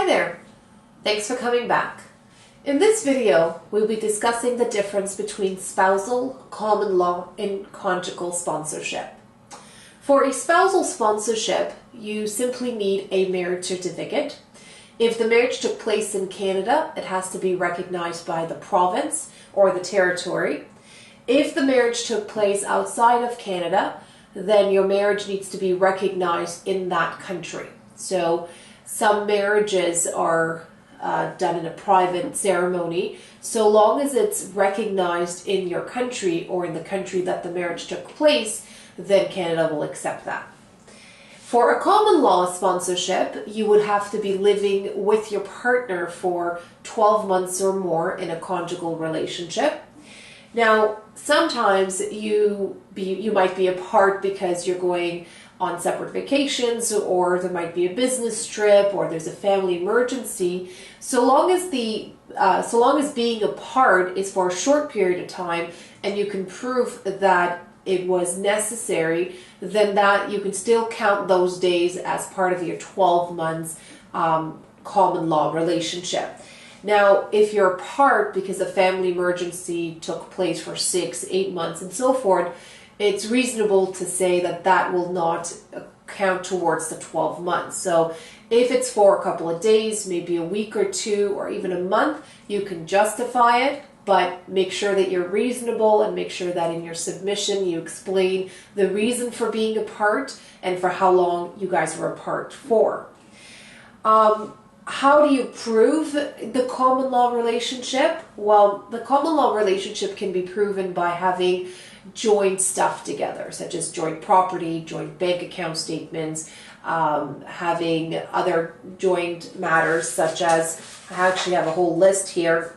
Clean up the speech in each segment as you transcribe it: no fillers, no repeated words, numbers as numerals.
Hi there! Thanks for coming back. In this video, we'll be discussing the difference between spousal, common law, and conjugal sponsorship. For a spousal sponsorship, you simply need a marriage certificate. If the marriage took place in Canada, it has to be recognized by the province or the territory. If the marriage took place outside of Canada, then your marriage needs to be recognized in that country. So some marriages are done in a private ceremony. So long as it's recognized in your country or in the country that the marriage took place, then Canada will accept that. For a common law sponsorship, you would have to be living with your partner for 12 months or more in a conjugal relationship. Now, sometimes you might be apart because you're going on separate vacations, or there might be a business trip, or there's a family emergency. So long as being apart is for a short period of time, and you can prove that it was necessary, then that you can still count those days as part of your 12 months common law relationship. Now, if you're apart because a family emergency took place for 6, 8 months and so forth, it's reasonable to say that that will not count towards the 12 months. So if it's for a couple of days, maybe a week or two, or even a month, you can justify it, but make sure that you're reasonable and make sure that in your submission you explain the reason for being apart and for how long you guys were apart for. How do you prove the common law relationship? Well, the common law relationship can be proven by having joint stuff together, such as joint property, joint bank account statements, having other joint matters, such as, I actually have a whole list here,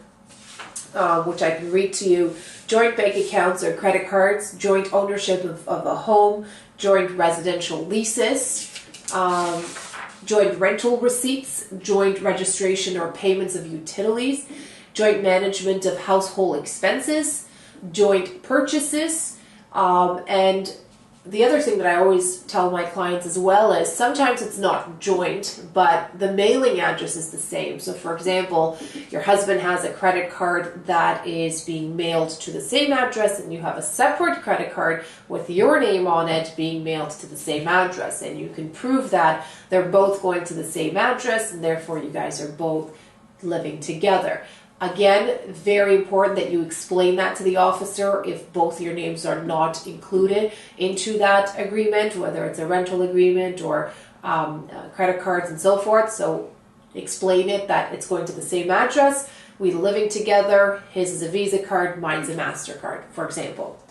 which I can read to you. Joint bank accounts or credit cards, joint ownership of a home, joint residential leases, joint rental receipts, joint registration or payments of utilities, joint management of household expenses, joint purchases, and the other thing that I always tell my clients as well is sometimes it's not joint, but the mailing address is the same. So for example, your husband has a credit card that is being mailed to the same address, and you have a separate credit card with your name on it being mailed to the same address. And you can prove that they're both going to the same address, and therefore you guys are both living together. Again, very important that you explain that to the officer if both your names are not included into that agreement, whether it's a rental agreement or credit cards and so forth. So explain it that it's going to the same address, we're living together, his is a Visa card, mine's a MasterCard, for example.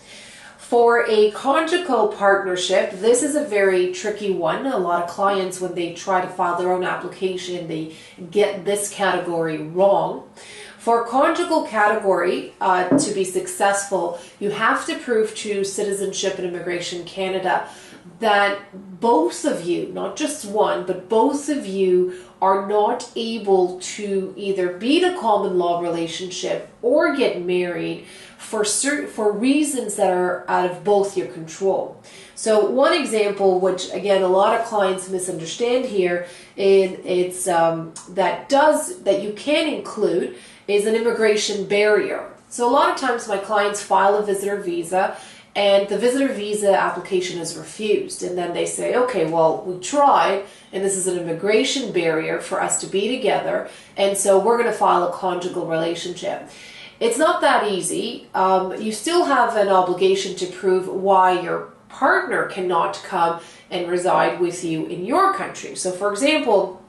For a conjugal partnership, this is a very tricky one. A lot of clients, when they try to file their own application, they get this category wrong. For a conjugal category, to be successful, you have to prove to Citizenship and Immigration Canada that both of you, not just one, but both of you are not able to either be in a common law relationship or get married for reasons that are out of both your control. So one example, which again a lot of clients misunderstand here, it's that you can include is an immigration barrier. So a lot of times my clients file a visitor visa and the visitor visa application is refused. And then they say, okay, well, we tried and this is an immigration barrier for us to be together. And so we're going to file a conjugal relationship. It's not that easy. You still have an obligation to prove why your partner cannot come and reside with you in your country. So for example,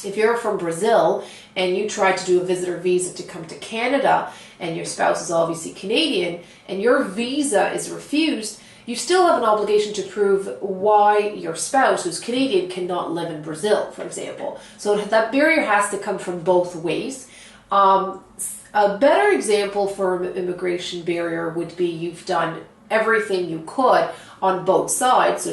if you're from Brazil and you try to do a visitor visa to come to Canada and your spouse is obviously Canadian and your visa is refused, you still have an obligation to prove why your spouse, who's Canadian, cannot live in Brazil, for example. So that barrier has to come from both ways. A better example for an immigration barrier would be you've done everything you could on both sides. So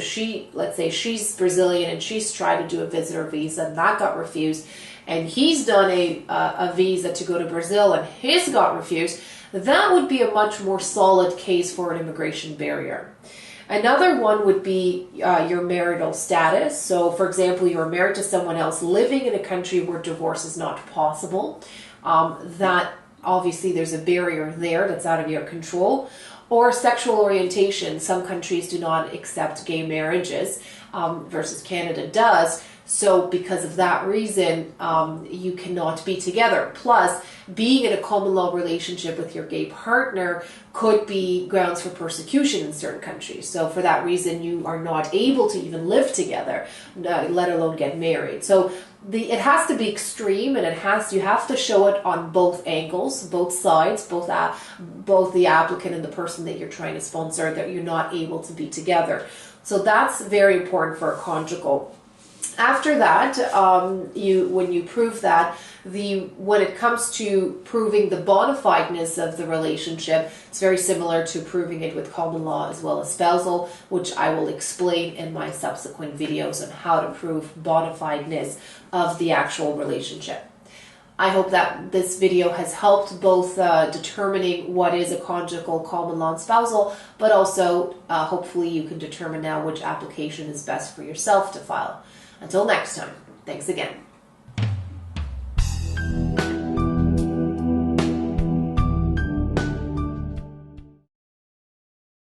let's say she's Brazilian and she's tried to do a visitor visa and that got refused, and he's done a visa to go to Brazil and his got refused. That would be a much more solid case for an immigration barrier. Another one would be your marital status. So, for example, you're married to someone else living in a country where divorce is not possible. That obviously there's a barrier there that's out of your control. Or sexual orientation. Some countries do not accept gay marriages versus Canada does. So because of that reason, you cannot be together. Plus, being in a common law relationship with your gay partner could be grounds for persecution in certain countries. So for that reason, you are not able to even live together, let alone get married. So it has to be extreme, and you have to show it on both angles, both sides, both the applicant and the person that you're trying to sponsor, that you're not able to be together. So that's very important for a conjugal. After that, when you prove that, when it comes to proving the bona fideness of the relationship, it's very similar to proving it with common law as well as spousal, which I will explain in my subsequent videos on how to prove bona fideness of the actual relationship. I hope that this video has helped both determining what is a conjugal, common law, and spousal, but also hopefully you can determine now which application is best for yourself to file. Until next time, thanks again.